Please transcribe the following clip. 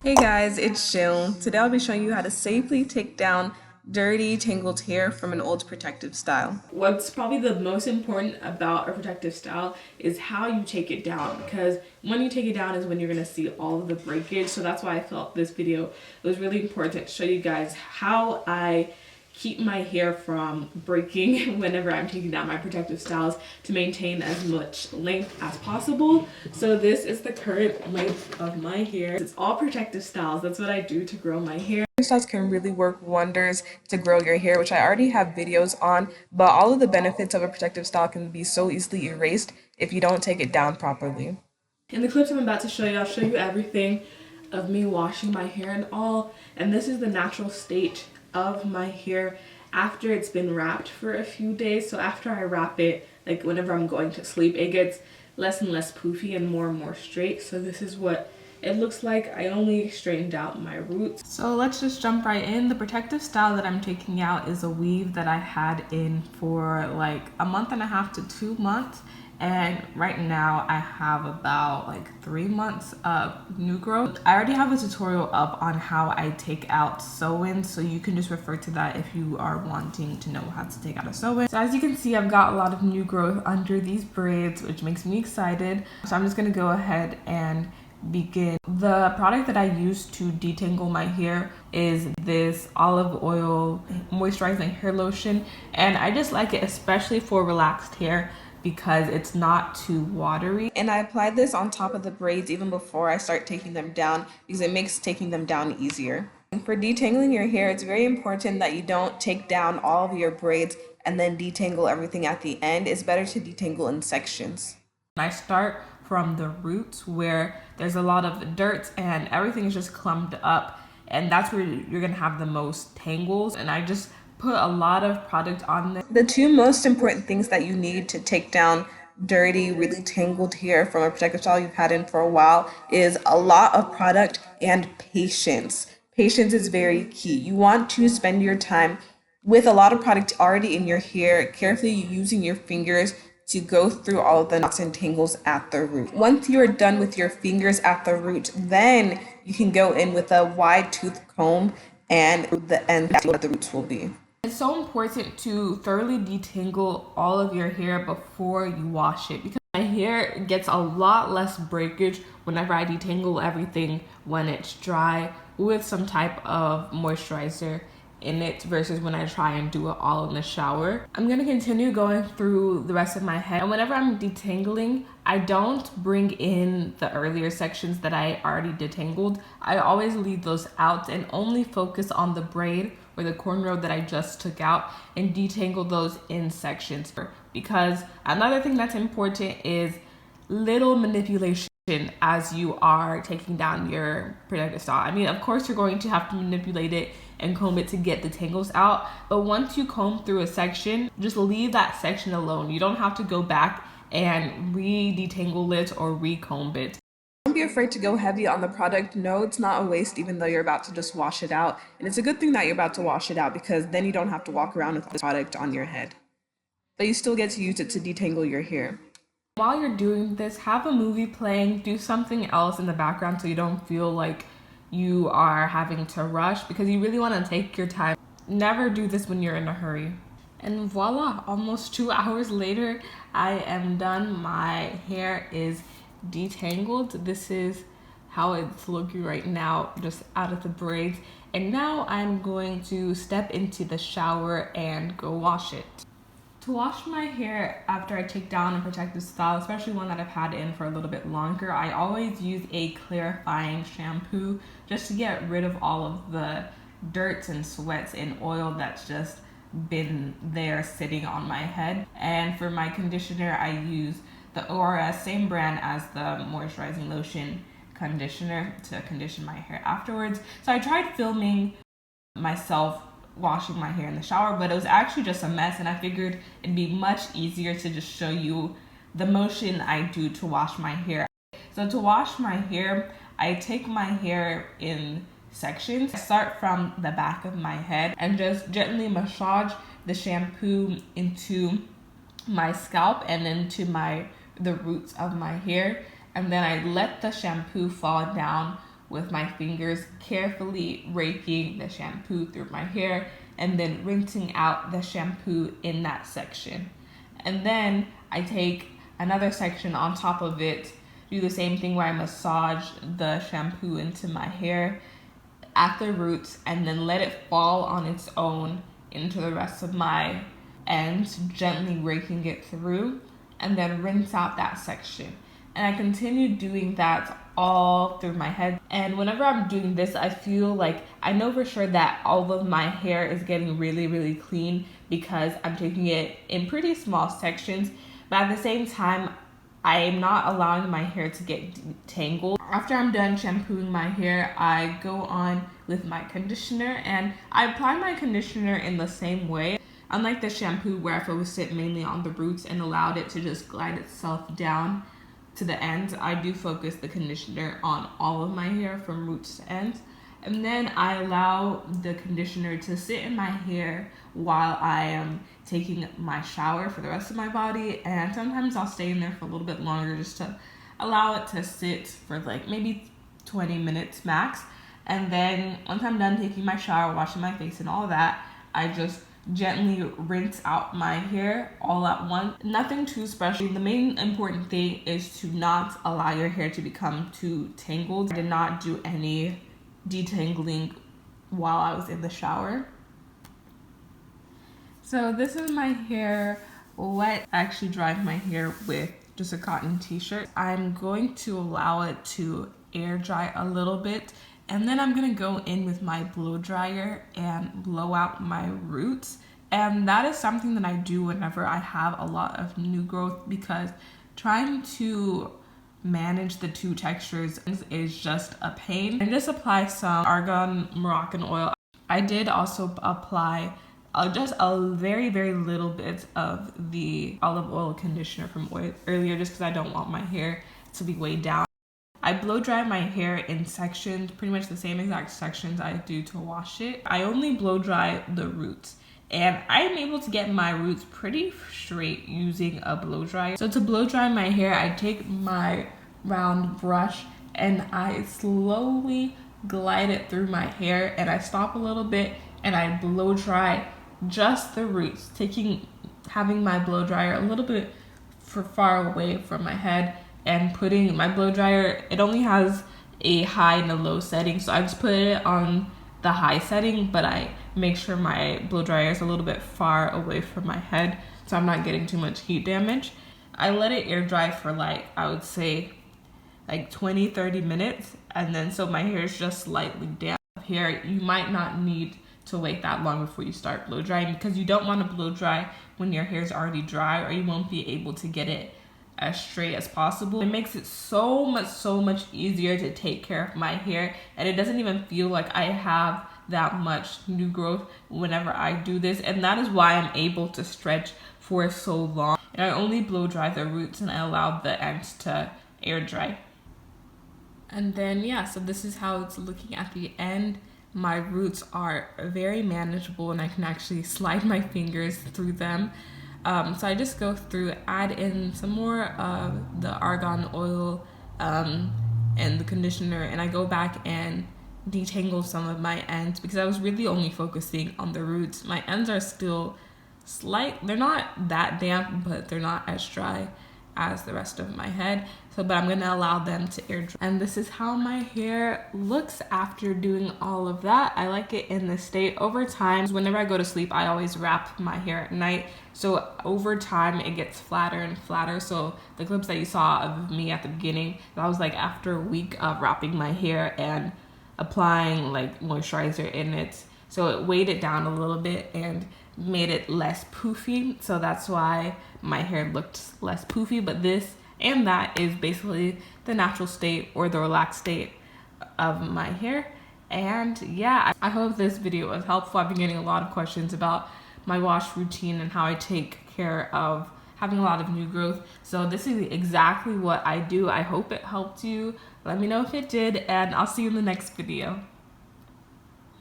Hey guys, it's Seun. Today I'll be showing you how to safely take down dirty, tangled hair from an old protective style. What's probably the most important about a protective style is how you take it down, because when you take it down is when you're going to see all of the breakage. So that's why I felt this video was really important to show you guys how I keep my hair from breaking whenever I'm taking down my protective styles to maintain as much length as possible. So this is the current length of my hair. It's all protective styles. That's what I do to grow my hair. Styles can really work wonders to grow your hair, which I already have videos on, but all of the benefits of a protective style can be so easily erased if you don't take it down properly. In the clips I'm about to show you, I'll show you everything of me washing my hair and all, and this is the natural state of my hair after it's been wrapped for a few days. So after I wrap it, like whenever I'm going to sleep, it gets less and less poofy and more straight. So this is what it looks like. I only straightened out my roots. So let's just jump right in. The protective style that I'm taking out is a weave that I had in for like a month and a half to 2 months. And right now I have about like 3 months of new growth. I already have a tutorial up on how I take out sew-in, so you can just refer to that if you are wanting to know how to take out a sew-in. So as you can see, I've got a lot of new growth under these braids, which makes me excited. So I'm just gonna go ahead and begin. The product that I use to detangle my hair is this olive oil moisturizing hair lotion, and I just like it especially for relaxed hair because it's not too watery. And I applied this on top of the braids even before I start taking them down because it makes taking them down easier. And for detangling your hair, it's very important that you don't take down all of your braids and then detangle everything at the end. It's better to detangle in sections. I start from the roots where there's a lot of dirt and everything is just clumped up, and that's where you're gonna have the most tangles, and I just put a lot of product on there. The two most important things that you need to take down dirty, really tangled hair from a protective style you've had in for a while is a lot of product and patience. Patience is very key. You want to spend your time with a lot of product already in your hair, carefully using your fingers to go through all of the knots and tangles at the root. Once you are done with your fingers at the root, then you can go in with a wide tooth comb and the end what the roots will be. It's so important to thoroughly detangle all of your hair before you wash it, because my hair gets a lot less breakage whenever I detangle everything when it's dry with some type of moisturizer in it versus when I try and do it all in the shower. I'm gonna continue going through the rest of my head, and whenever I'm detangling, I don't bring in the earlier sections that I already detangled. I always leave those out and only focus on the braid or the cornrow that I just took out and detangle those in sections. Because another thing that's important is little manipulation as you are taking down your protective style. I mean, of course you're going to have to manipulate it and comb it to get the tangles out, but once you comb through a section, just leave that section alone. You don't have to go back and re-detangle it or re-comb it. Don't be afraid to go heavy on the product. No, it's not a waste even though you're about to just wash it out. And it's a good thing that you're about to wash it out because then you don't have to walk around with this product on your head. But you still get to use it to detangle your hair. While you're doing this, have a movie playing, do something else in the background so you don't feel like you are having to rush, because you really want to take your time. Never do this when you're in a hurry. And voila, almost 2 hours later, I am done. My hair is detangled. This is how it's looking right now, just out of the braids. And now I'm going to step into the shower and go wash it. To wash my hair after I take down a protective style, especially one that I've had in for a little bit longer, I always use a clarifying shampoo just to get rid of all of the dirt and sweats and oil that's just been there sitting on my head. And for my conditioner, I use the ORS, same brand as the moisturizing lotion conditioner, to condition my hair afterwards. So I tried filming myself washing my hair in the shower, but it was actually just a mess, and I figured it'd be much easier to just show you the motion I do to wash my hair. So to wash my hair, I take my hair in sections. I start from the back of my head and just gently massage the shampoo into my scalp and into the roots of my hair, and then I let the shampoo fall down with my fingers, carefully raking the shampoo through my hair and then rinsing out the shampoo in that section. And then I take another section on top of it, do the same thing where I massage the shampoo into my hair at the roots and then let it fall on its own into the rest of my ends, gently raking it through, and then rinse out that section. And I continue doing that all through my head. And whenever I'm doing this, I feel like I know for sure that all of my hair is getting really, really clean because I'm taking it in pretty small sections. But at the same time, I am not allowing my hair to get detangled. After I'm done shampooing my hair, I go on with my conditioner, and I apply my conditioner in the same way. Unlike the shampoo where I focused it mainly on the roots and allowed it to just glide itself down to the ends, I do focus the conditioner on all of my hair from roots to ends. And then I allow the conditioner to sit in my hair while I am taking my shower for the rest of my body. And sometimes I'll stay in there for a little bit longer just to allow it to sit for like maybe 20 minutes max. And then once I'm done taking my shower, washing my face and all that, I just gently rinse out my hair all at once. Nothing too special. The main important thing is to not allow your hair to become too tangled. I did not do any detangling while I was in the shower. So this is my hair wet. I actually dried my hair with just a cotton t-shirt. I'm going to allow it to air dry a little bit, and then I'm gonna go in with my blow dryer and blow out my roots. And that is something that I do whenever I have a lot of new growth, because trying to manage the two textures is just a pain. And just apply some argan Moroccan oil. I did also apply just a very, very little bit of the olive oil conditioner from earlier, just because I don't want my hair to be weighed down. I blow dry my hair in sections, pretty much the same exact sections I do to wash it. I only blow dry the roots, and I'm able to get my roots pretty straight using a blow dryer. So to blow dry my hair, I take my round brush and I slowly glide it through my hair, and I stop a little bit and I blow dry just the roots, having my blow dryer a little bit far away from my head, and putting my blow dryer, it only has a high and a low setting, so I just put it on the high setting, but I make sure my blow dryer is a little bit far away from my head so I'm not getting too much heat damage. I let it air dry for I would say 20-30 minutes, and then so my hair is just slightly damp. Here you might not need to wait that long before you start blow drying, because you don't want to blow dry when your hair is already dry, or you won't be able to get it as straight as possible. It makes it so much easier to take care of my hair, and it doesn't even feel like I have that much new growth whenever I do this, and that is why I'm able to stretch for so long. And I only blow dry the roots, and I allow the ends to air dry. And then yeah, so this is how it's looking at the end. My roots are very manageable, and I can actually slide my fingers through them. So I just go through, add in some more of the argan oil and the conditioner, and I go back and detangle some of my ends, because I was really only focusing on the roots. My ends are still they're not that damp, but they're not as dry as the rest of my head. But I'm gonna allow them to air dry. And this is how my hair looks after doing all of that. I like it in this state. Over time, whenever I go to sleep, I always wrap my hair at night. So over time, it gets flatter and flatter. So the clips that you saw of me at the beginning, that was after a week of wrapping my hair and applying moisturizer in it. So it weighed it down a little bit and made it less poofy. So that's why my hair looked less poofy. But this and that is basically the natural state or the relaxed state of my hair. And yeah, I hope this video was helpful. I've been getting a lot of questions about my wash routine and how I take care of having a lot of new growth. So this is exactly what I do. I hope it helped you. Let me know if it did, and I'll see you in the next video.